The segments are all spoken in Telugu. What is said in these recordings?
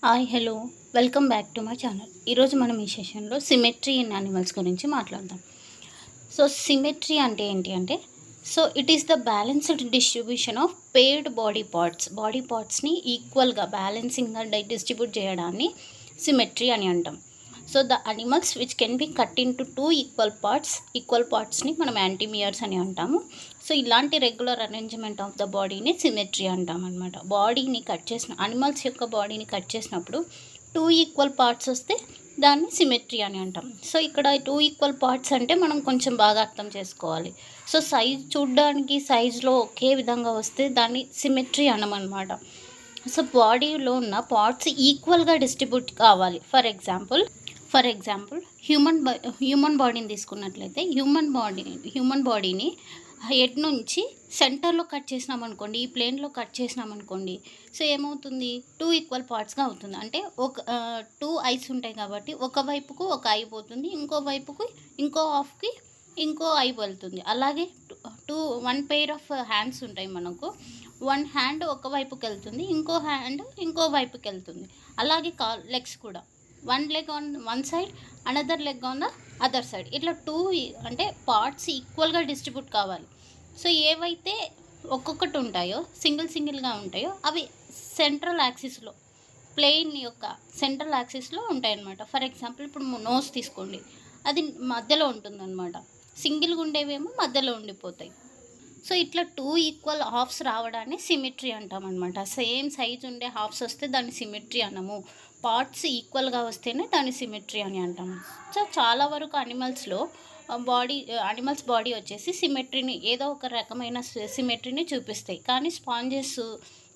Hi hello welcome back to my channel. ఈరోజు మనం ఈ సెషన్లో సిమెట్రీ ఇన్ యానిమల్స్ గురించి మాట్లాడదాం. సో సిమెట్రీ అంటే ఏంటి అంటే it is the balanced distribution of paired body పార్ట్స్ని ఈక్వల్గా బ్యాలెన్సింగ్గా డిస్ట్రిబ్యూట్ చేయడాన్ని సిమెట్రీ అని అంటాం. So the animals which can be cut in to two equal పార్ట్స్ని మనం యాంటీమియర్స్ అని అంటాము. సో ఇలాంటి రెగ్యులర్ అరేంజ్మెంట్ ఆఫ్ ద బాడీని సిమెట్రీ అంటాం అనమాట. బాడీని కట్ చేసిన అనిమల్స్ యొక్క బాడీని కట్ చేసినప్పుడు టూ ఈక్వల్ పార్ట్స్ వస్తే దాన్ని సిమెట్రీ అని అంటాం. సో ఇక్కడ టూ ఈక్వల్ పార్ట్స్ అంటే మనం కొంచెం బాగా అర్థం చేసుకోవాలి. సో సైజ్ చూడడానికి సైజులో ఒకే విధంగా వస్తే దాన్ని సిమెట్రీ అనమన్నమాట. సో బాడీలో ఉన్న పార్ట్స్ ఈక్వల్గా డిస్ట్రిబ్యూట్ కావాలి. ఫర్ ఎగ్జాంపుల్ హ్యూమన్ బాడీని తీసుకున్నట్లయితే హ్యూమన్ బాడీని హెడ్ నుంచి సెంటర్లో కట్ చేసినామనుకోండి, ఈ ప్లేన్లో కట్ చేసినామనుకోండి, సో ఏమవుతుంది, టూ ఈక్వల్ పార్ట్స్గా అవుతుంది. అంటే టూ ఐస్ ఉంటాయి కాబట్టి ఒక వైపుకు ఒక ఐ పోతుంది, ఇంకో వైపుకు ఇంకో హాఫ్కి ఇంకో ఐ వెళ్తుంది. అలాగే వన్ పెయిర్ ఆఫ్ హ్యాండ్స్ ఉంటాయి మనకు. వన్ హ్యాండ్ ఒక వైపుకి వెళ్తుంది, ఇంకో హ్యాండ్ ఇంకో వైపుకి వెళ్తుంది. అలాగే లెగ్స్ కూడా one leg on one side, another leg on the other side. ఇట్లా అంటే పార్ట్స్ ఈక్వల్గా డిస్ట్రిబ్యూట్ కావాలి. సో ఏవైతే ఒక్కొక్కటి ఉంటాయో సింగిల్గా ఉంటాయో అవి సెంట్రల్ యాక్సిస్లో, ప్లేన్ యొక్క సెంట్రల్ యాక్సిస్లో ఉంటాయన్నమాట. ఫర్ ఎగ్జాంపుల్ ఇప్పుడు నోస్ తీసుకోండి, అది మధ్యలో ఉంటుందన్నమాట. సింగిల్గా ఉండేవేమో మధ్యలో ఉండిపోతాయి. సో ఇట్లా టూ ఈక్వల్ హాఫ్స్ రావడాన్ని సిమెట్రీ అంటామన్నమాట. సేమ్ సైజ్ ఉండే హాఫ్స్ వస్తే దాన్ని సిమెట్రీ అనము. పార్ట్స్ ఈక్వల్గా వస్తేనే దాన్ని సిమెట్రీ అని అంటాము. సో చాలా వరకు అనిమల్స్ బాడీ వచ్చేసి సిమెట్రీని, ఏదో ఒక రకమైన సిమెట్రీని చూపిస్తాయి. కానీ స్పాంజెస్,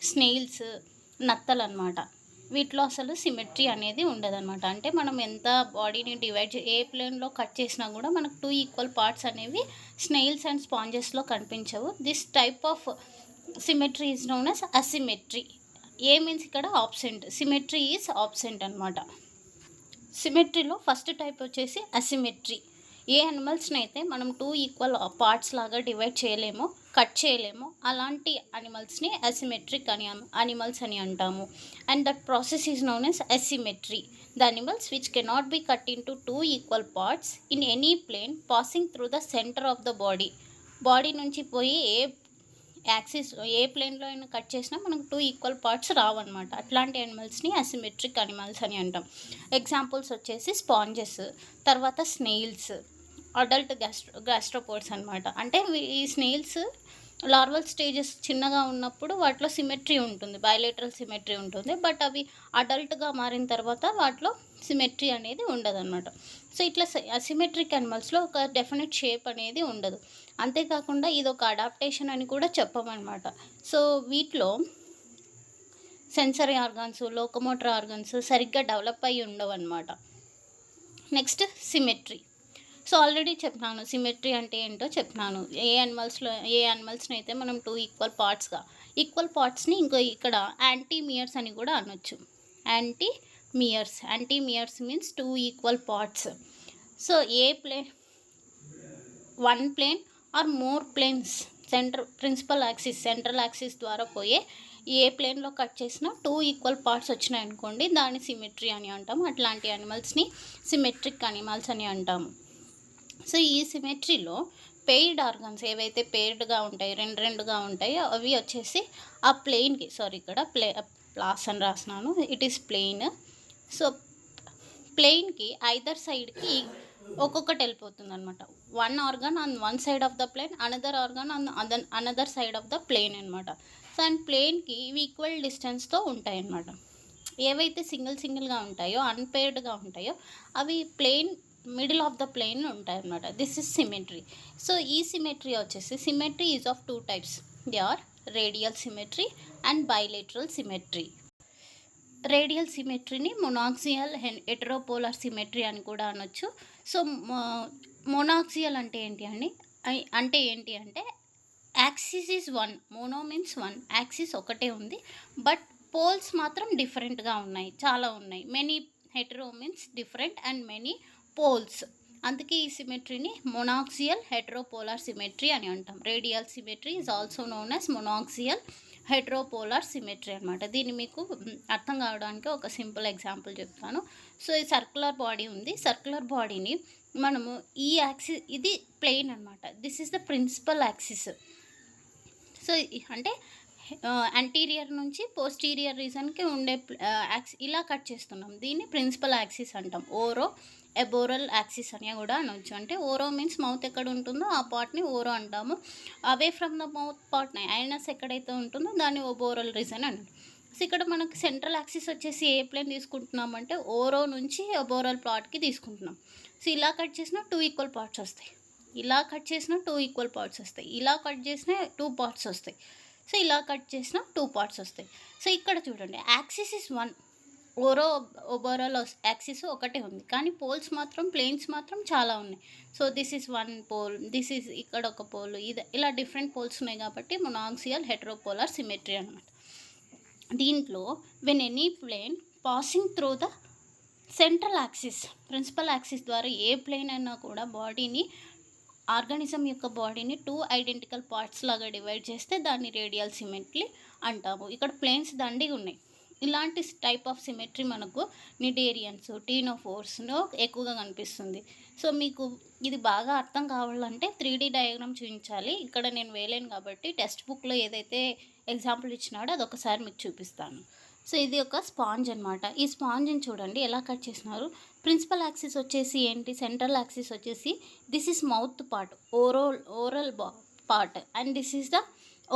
స్నేల్స్, నత్తలు అనమాట, వీటిలో అసలు సిమెట్రీ అనేది ఉండదన్నమాట. అంటే మనం ఎంత బాడీని ఏ ప్లేన్లో కట్ చేసినా కూడా మనకు టూ ఈక్వల్ పార్ట్స్ అనేవి స్నేల్స్ అండ్ స్పాంజెస్లో కనిపించవు. This type of symmetry is known as అసిమెట్రీ. A means ఇక్కడ ఆబ్సెంట్, సిమెట్రీ ఈజ్ ఆబ్సెంట్ అనమాట. సిమెట్రీలో ఫస్ట్ టైప్ వచ్చేసి అసిమెట్రీ. ఏ అనిమల్స్ని అయితే మనం టూ ఈక్వల్ పార్ట్స్ లాగా డివైడ్ చేయలేమో, కట్ చేయలేమో, అలాంటి అనిమల్స్ని అసిమెట్రిక్ అనిమల్స్ అని అంటాము. And that process is known as asymmetry. The animals which cannot be cut in to two equal parts in any plane passing through the centre of the body నుంచి పోయి ఏ ప్లేన్లో అయినా కట్ చేసినా మనకు టూ ఈక్వల్ పార్ట్స్ రావన్నమాట. అట్లాంటి అనిమల్స్ని అసిమెట్రిక్ అనిమల్స్ అని అంటాం. ఎగ్జాంపుల్స్ వచ్చేసి స్పాంజెస్, తర్వాత స్నేల్స్, అడల్ట్ గ్యాస్ట్రోపోడ్స్ అనమాట. అంటే ఈ స్నేల్స్ లార్వల్ స్టేజెస్ చిన్నగా ఉన్నప్పుడు వాటిలో సిమెట్రీ ఉంటుంది, బైలేటరల్ సిమెట్రీ ఉంటుంది. బట్ అవి అడల్ట్గా మారిన తర్వాత వాటిలో సిమెట్రీ అనేది ఉండదన్నమాట. సో ఇట్లా అసిమెట్రిక్ అనిమల్స్లో ఒక డెఫినెట్ షేప్ అనేది ఉండదు. అంతేకాకుండా ఇది ఒక అడాప్టేషన్ అని కూడా చెప్పమన్నమాట. సో వీటిలో సెన్సరీ ఆర్గాన్స్, లోకోమోటర్ ఆర్గాన్స్ సరిగ్గా డెవలప్ అయ్యి ఉండవు అనమాట. Next symmetry. సో ఆల్రెడీ చెప్పినాను సిమెట్రీ అంటే ఏంటో చెప్పినాను. ఏ అనిమల్స్ని అయితే మనం టూ ఈక్వల్ పార్ట్స్ని ఇక్కడ యాంటీమియర్స్ అని కూడా అనొచ్చు. Antimeres means two equal parts. So one plane or more planes central axis ద్వారా పోయే ఏ ప్లేన్లో కట్ చేసినా టూ ఈక్వల్ పార్ట్స్ వచ్చినాయి అనుకోండి, దాన్ని సిమెట్రీ అని అంటాము. అట్లాంటి అనిమల్స్ని సిమెట్రిక్ అనిమల్స్ అని అంటాము. సో ఈ సిమెట్రీలో పెయిర్డ్ ఆర్గన్స్ ఏవైతే పెయిర్డ్గా ఉంటాయో, రెండుగా ఉంటాయో, అవి వచ్చేసి ఆ ప్లేన్కి, ఇక్కడ ప్లాస్ అని రాసినాను, ఇట్ ఈస్ ప్లెయిన్. సో ప్లెయిన్కి ఐదర్ సైడ్కి ఒక్కొక్కటి వెళ్ళిపోతుంది అనమాట. One organ on one side of the plane, another organ on another side of the plane అనమాట. సో అండ్ ప్లేన్కి ఇవి ఈక్వల్ డిస్టెన్స్తో ఉంటాయి అన్నమాట. ఏవైతే సింగిల్గా ఉంటాయో, అన్పెయిర్డ్గా ఉంటాయో, అవి మిడిల్ ఆఫ్ ద ప్లేన్ ఉంటాయి అన్నమాట. This is symmetry. సో ఈ సిమెట్రీ వచ్చేసి, symmetry is of two types. They are radial symmetry and bilateral symmetry. Radial సిమెట్రీని మొనాక్సియల్ హెటరోపోలార్ సిమెట్రీ అని కూడా అనొచ్చు. సో మొనాక్సియల్ అంటే ఏంటి అంటే axis is one. Mono means one, axis ఒకటే ఉంది, బట్ పోల్స్ మాత్రం డిఫరెంట్గా ఉన్నాయి, చాలా ఉన్నాయి. Many hetero means different and many poles. అందుకే ఈ సిమెట్రీని మొనాక్సియల్ హెటరోపోలార్ సిమెట్రీ అని అంటాం. Radial symmetry is also known as monaxial heteropolar symmetry అనమాట. దీన్ని మీకు అర్థం కావడానికి ఒక సింపుల్ ఎగ్జాంపుల్ చెప్తాను. సో ఈ సర్క్యులర్ బాడీ ఉంది. సర్క్యులర్ బాడీని మనము ఈ యాక్సిస్, ఇది ప్లెయిన్ అనమాట. This is the principal axis. So అంటే యాంటీరియర్ నుంచి పోస్టీరియర్ రీజన్కి ఉండే ఇలా కట్ చేస్తున్నాం. దీన్ని ప్రిన్సిపల్ యాక్సిస్ అంటాం. ఓరో ఎబోరల్ యాక్సిస్ అని కూడా అనొచ్చు. అంటే ఓరో మీన్స్ మౌత్ ఎక్కడ ఉంటుందో ఆ పార్ట్ని ఓరో అంటాము. అవే ఫ్రమ్ ద మౌత్ పార్ట్ని ఐనస్ ఎక్కడైతే ఉంటుందో దాన్ని ఓబోరల్ రీజన్ అంటాం. సో ఇక్కడ మనకు సెంట్రల్ యాక్సిస్ వచ్చేసి ఏ ప్లేన్ తీసుకుంటున్నామంటే ఓరో నుంచి ఒబోరల్ పార్ట్కి తీసుకుంటున్నాం. సో ఇలా కట్ చేసిన 2 ఈక్వల్ పార్ట్స్ వస్తాయి. ఇలా కట్ చేసిన 2 ఈక్వల్ పార్ట్స్ వస్తాయి. ఇలా కట్ చేసిన 2 పార్ట్స్ వస్తాయి. సో ఇలా కట్ చేసిన 2 పార్ట్స్ వస్తాయి. సో ఇక్కడ చూడండి, axis is 1, oro aboral axis ఒకటే ఉంది, కానీ పోల్స్ మాత్రం ప్లేన్స్ మాత్రం చాలా ఉన్నాయి. So this is 1 pole, this is ఇక్కడ ఒక పోల్, ఇది ఇలా డిఫరెంట్ పోల్స్ ఉన్నాయి కాబట్టి మొనాక్సియల్ హెట్రోపోలార్ సిమెట్రీ అనమాట. దీంట్లో when any plane passing through the central axis, principal axis ద్వారా ఏ ప్లేన్ అయినా కూడా బాడీని, ఆర్గానిజం యొక్క బాడీని 2 ఐడెంటికల్ పార్ట్స్ లాగా డివైడ్ చేస్తే దాన్ని రేడియల్ సిమెట్రీ అంటాము. ఇక్కడ ప్లేన్స్ దండిగా ఉన్నాయి. ఇలాంటి టైప్ ఆఫ్ సిమెట్రీ మనకు నిడేరియన్స్, టీనోఫోర్స్లో ఎక్కువగా కనిపిస్తుంది. సో మీకు ఇది బాగా అర్థం కావాలంటే 3D డయాగ్రామ్ చూపించాలి. ఇక్కడ నేను వేయలేను కాబట్టి టెక్స్ట్ బుక్లో ఏదైతే ఎగ్జాంపుల్ ఇచ్చినాడో అదొకసారి మీకు చూపిస్తాను. సో ఇది ఒక స్పాంజ్ అనమాట. ఈ స్పాంజ్ని చూడండి ఎలా కట్ చేసినారు. ప్రిన్సిపల్ యాక్సిస్ వచ్చేసి ఏంటి, సెంట్రల్ యాక్సిస్ వచ్చేసి this is mouth part, oral part, and this is the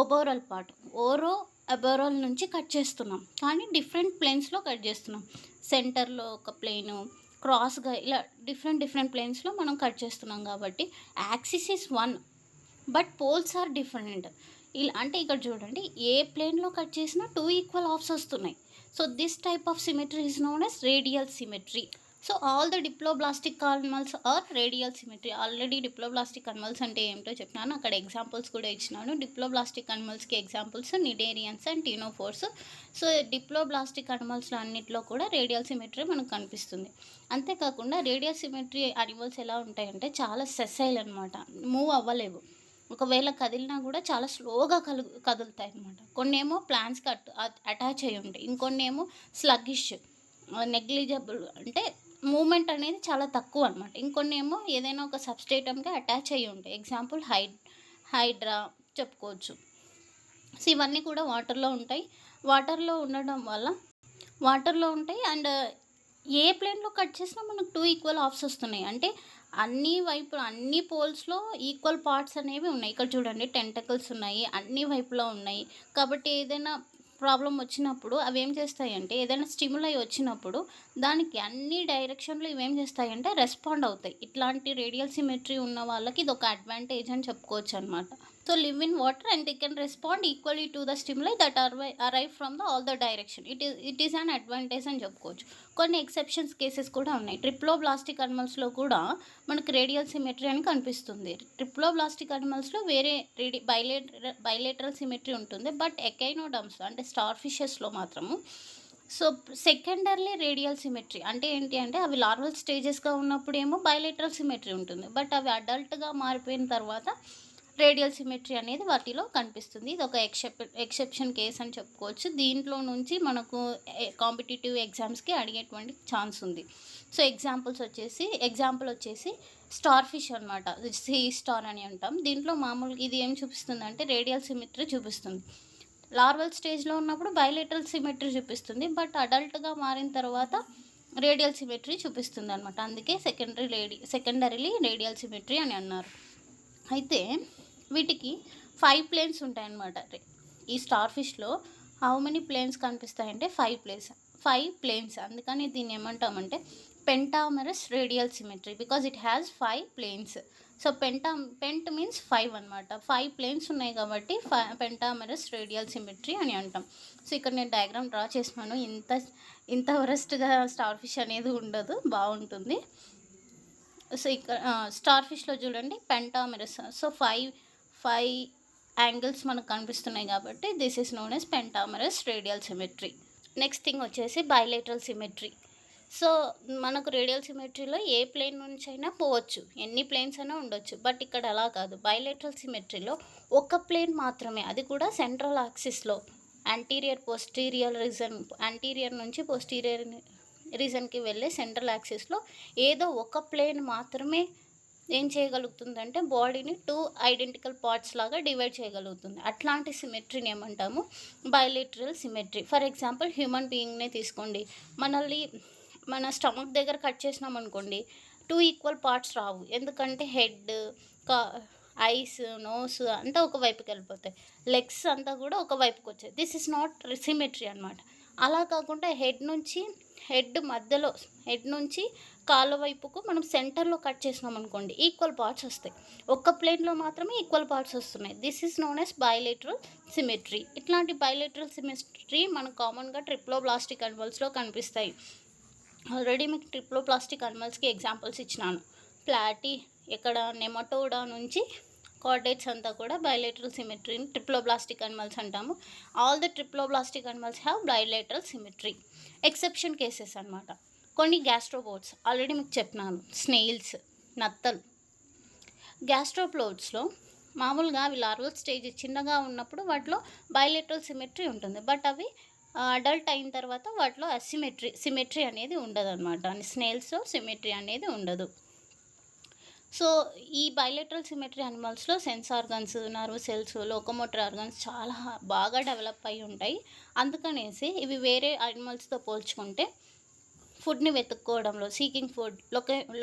aboral part. Oro aboral నుంచి కట్ చేస్తున్నాం, కానీ డిఫరెంట్ ప్లేన్స్లో కట్ చేస్తున్నాం. సెంటర్లో ఒక ప్లేను, క్రాస్గా ఇలా డిఫరెంట్ ప్లేన్స్లో మనం కట్ చేస్తున్నాం. కాబట్టి axis is 1 but poles are different. ఇలా అంటే ఇక్కడ చూడండి, ఏ ప్లేన్లో కట్ చేసినా 2 ఈక్వల్ హాఫ్స్ వస్తున్నాయి. So this type of symmetry is known as radial symmetry. So all the diploblastic animals are radial symmetry. Already diploblastic animals అంటే ఏమిటో చెప్పినాను, అక్కడ ఎగ్జాంపుల్స్ కూడా ఇచ్చినాను. డిప్లోబ్లాస్టిక్ అనిమల్స్కి examples cnidarians and ctenophores. So diploblastic అనిమల్స్లో అన్నింటిలో కూడా రేడియల్ సిమెట్రీ మనకు కనిపిస్తుంది. అంతేకాకుండా రేడియల్ సిమెట్రీ అనిమల్స్ ఎలా ఉంటాయంటే చాలా సెసైల్ అనమాట, మూవ్ అవ్వలేవు. ఒకవేళ కదిలినా కూడా చాలా స్లోగా కదులుతాయి అనమాట. కొన్ని ఏమో ప్లాంట్స్కి అటాచ్ అయ్యి ఉంటాయి, ఇంకొన్ని ఏమో స్లగ్గిష్, నెగ్లిజబుల్, అంటే మూమెంట్ అనేది చాలా తక్కువ అనమాట. ఇంకొన్ని ఏమో ఏదైనా ఒక సబ్స్టేటమ్కి అటాచ్ అయ్యి ఉంటాయి. ఎగ్జాంపుల్ హైడ్రా చెప్పుకోవచ్చు. సో ఇవన్నీ కూడా వాటర్లో ఉంటాయి. వాటర్లో ఉండడం వల్ల వాటర్లో ఉంటాయి. అండ్ ఏ ప్లేన్లో కట్ చేసినా మనకు 2 ఈక్వల్ హాఫ్స్ వస్తున్నాయి. అంటే అన్ని పోల్స్లో ఈక్వల్ పార్ట్స్ అనేవి ఉన్నాయి. ఇక్కడ చూడండి, టెంటకల్స్ ఉన్నాయి, అన్ని వైపులో ఉన్నాయి. కాబట్టి ఏదైనా ప్రాబ్లం వచ్చినప్పుడు అవి ఏం చేస్తాయంటే, ఏదైనా స్టిములై వచ్చినప్పుడు దానికి అన్ని డైరెక్షన్లో ఇవేం చేస్తాయంటే రెస్పాండ్ అవుతాయి. ఇట్లాంటి రేడియల్ సిమెట్రీ ఉన్న వాళ్ళకి ఇది ఒక అడ్వాంటేజ్ అని చెప్పుకోవచ్చు అనమాట. So live in water and they can respond equally to the stimuli that arrive from the all the direction. It is an advantage అని చెప్పుకోవచ్చు. కొన్ని ఎక్సెప్షన్స్ కేసెస్ కూడా ఉన్నాయి. ట్రిప్లోబ్లాస్టిక్ అనిమల్స్లో కూడా మనకు రేడియల్ సిమెట్రీ అని కనిపిస్తుంది. ట్రిప్లోబ్లాస్టిక్ అనిమల్స్లో వేరే బైలేటరల్ సిమెట్రీ ఉంటుంది. బట్ ఎకైనోడమ్స్ అంటే స్టార్ ఫిషెస్లో మాత్రము సో సెకండర్లీ రేడియల్ సిమెట్రీ అంటే ఏంటి అంటే, అవి లార్వల్ స్టేజెస్గా ఉన్నప్పుడు ఏమో బైలేటరల్ సిమెట్రీ ఉంటుంది. బట్ అవి అడల్ట్గా మారిపోయిన తర్వాత రేడియల్ సిమెట్రీ అనేది వాటిలో కనిపిస్తుంది. ఇది ఒక ఎక్సెప్షన్ కేస్ అని చెప్పుకోవచ్చు. దీంట్లో నుంచి మనకు కాంపిటేటివ్ ఎగ్జామ్స్కి అడిగేటువంటి ఛాన్స్ ఉంది. సో ఎగ్జాంపుల్ వచ్చేసి స్టార్ ఫిష్ అనమాట, సీ స్టార్ అని అంటాం. దీంట్లో మామూలుగా ఇది ఏం చూపిస్తుంది అంటే రేడియల్ సిమెట్రీ చూపిస్తుంది. లార్వల్ స్టేజ్లో ఉన్నప్పుడు బైలేటరల్ సిమెట్రీ చూపిస్తుంది. బట్ అడల్ట్గా మారిన తర్వాత రేడియల్ సిమెట్రీ చూపిస్తుంది అనమాట. అందుకే సెకండరీలీ రేడియల్ సిమెట్రీ అని అన్నారు. అయితే వీటికి 5 ప్లేన్స్ ఉంటాయన్నమాట. ఈ స్టార్ ఫిష్లో హౌ మెనీ ప్లేన్స్ కనిపిస్తాయంటే 5 ప్లేన్స్. అందుకని దీన్ని ఏమంటామంటే pentamerous radial symmetry, because it has 5 planes. So pent means 5 అనమాట. 5 ప్లేన్స్ ఉన్నాయి కాబట్టి పెంటామరస్ రేడియల్ సిమెట్రీ అని అంటాం. సో ఇక్కడ నేను డయాగ్రామ్ డ్రా చేసినాను. ఇంత వరస్ట్గా స్టార్ ఫిష్ అనేది ఉండదు, బాగుంటుంది. సో ఇక్కడ స్టార్ ఫిష్లో చూడండి పెంటామరస్. సో 5 యాంగిల్స్ మనకు కనిపిస్తున్నాయి కాబట్టి this is known as pentamerous radial symmetry. Next thing వచ్చేసి బైలేటరల్ సిమెట్రీ. సో మనకు రేడియల్ సిమెట్రీలో ఏ ప్లేన్ నుంచి అయినా పోవచ్చు, ఎన్ని ప్లేన్స్ అయినా ఉండొచ్చు. బట్ ఇక్కడ అలా కాదు. బైలేటరల్ సిమెట్రీలో ఒక ప్లేన్ మాత్రమే, అది కూడా సెంట్రల్ యాక్సిస్లో యాంటీరియర్ నుంచి పోస్టీరియర్ రీజన్కి వెళ్ళే సెంట్రల్ యాక్సిస్లో ఏదో ఒక ప్లేన్ మాత్రమే ఏం చేయగలుగుతుందంటే బాడీని 2 ఐడెంటికల్ పార్ట్స్ లాగా డివైడ్ చేయగలుగుతుంది. అట్లాంటి సిమెట్రీని ఏమంటాము? Bilateral symmetry. For example human బీయింగ్నే తీసుకోండి. మన స్టమక్ దగ్గర కట్ చేసినాం అనుకోండి, 2 ఈక్వల్ పార్ట్స్ రావు. ఎందుకంటే హెడ్, ఐస్, నోస్ అంతా ఒకవైపుకి వెళ్ళిపోతాయి. లెగ్స్ అంతా కూడా ఒకవైపుకి వచ్చాయి. దిస్ ఇస్ నాట్ సిమెట్రీ అనమాట. అలా కాకుండా హెడ్ నుంచి కాళ్ళ వైపుకు మనం సెంటర్లో కట్ చేసినాం అనుకోండి, ఈక్వల్ పార్ట్స్ వస్తాయి. ఒక్క ప్లేన్లో మాత్రమే ఈక్వల్ పార్ట్స్ వస్తున్నాయి. This is known as bilateral symmetry. ఇట్లాంటి బైలేటరల్ సిమెట్రీ మనకు కామన్గా ట్రిప్లోబ్లాస్టిక్ అనిమల్స్లో కనిపిస్తాయి. ఆల్రెడీ మీకు ట్రిప్లోప్లాస్టిక్ అనిమల్స్కి ఎగ్జాంపుల్స్ ఇచ్చినాను. ప్లాటీ, ఇక్కడ నెమటోడా నుంచి కార్డేట్స్ అంతా కూడా బైలేటరల్ సిమెట్రీని ట్రిప్లోబ్లాస్టిక్ అనిమల్స్ అంటాము. All the triploblastic animals have bilateral symmetry. Exception cases అనమాట. కొన్ని గ్యాస్ట్రోపోడ్స్ ఆల్రెడీ మీకు చెప్పినాను. స్నేయిల్స్, నత్తలు. గ్యాస్ట్రోపోడ్స్లో మామూలుగా అవి లార్వల్ స్టేజ్ చిన్నగా ఉన్నప్పుడు వాటిలో బైలేటరల్ సిమెట్రీ ఉంటుంది. బట్ అవి అడల్ట్ అయిన తర్వాత వాటిలో సిమెట్రీ అనేది ఉండదు అనమాట. స్నేల్స్లో సిమెట్రీ అనేది ఉండదు. సో ఈ బైలేటరల్ సిమెట్రీ అనిమల్స్లో sense organs, nerve cells, locomotor organs చాలా బాగా డెవలప్ అయి ఉంటాయి. అందుకనేసి ఇవి వేరే అనిమల్స్తో పోల్చుకుంటే ఫుడ్ని వెతుక్కోవడంలో, సీకింగ్ ఫుడ్,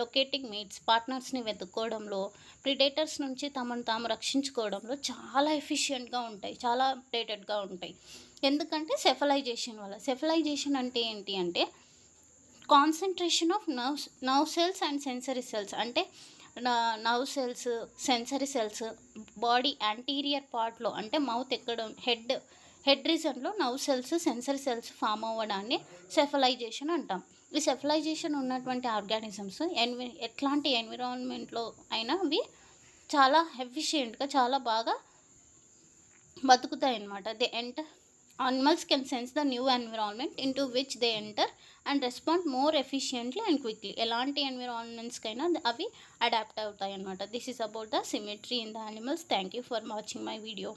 లొకేటింగ్ మేట్స్, పార్ట్నర్స్ని వెతుక్కోవడంలో, ప్రిడేటర్స్ నుంచి తమను తాము రక్షించుకోవడంలో చాలా ఎఫిషియెంట్గా ఉంటాయి, చాలా అప్డేటెడ్గా ఉంటాయి. ఎందుకంటే సెఫలైజేషన్ అంటే ఏంటి అంటే concentration of nerve cells and sensory cells. అంటే nerve cells, sensory cells body anterior పార్ట్లో, అంటే మౌత్ ఎక్కడం, హెడ్ రీజన్లో nerve cells, sensory cells form అవ్వడాన్ని సెఫలైజేషన్ అంటాం. ఈ సెఫలైజేషన్ ఉన్నటువంటి ఆర్గానిజమ్స్ ఎట్లాంటి ఎన్విరాన్మెంట్లో అయినా అవి చాలా ఎఫిషియెంట్గా, చాలా బాగా బతుకుతాయి అన్నమాట. Animals can sense the new environment into which they enter and respond more efficiently and quickly. ఎలాంటి ఎన్విరాన్మెంట్స్కైనా అవి అడాప్ట్ అవుతాయి అన్నమాట. This is about the symmetry in the animals. Thank you for watching my video.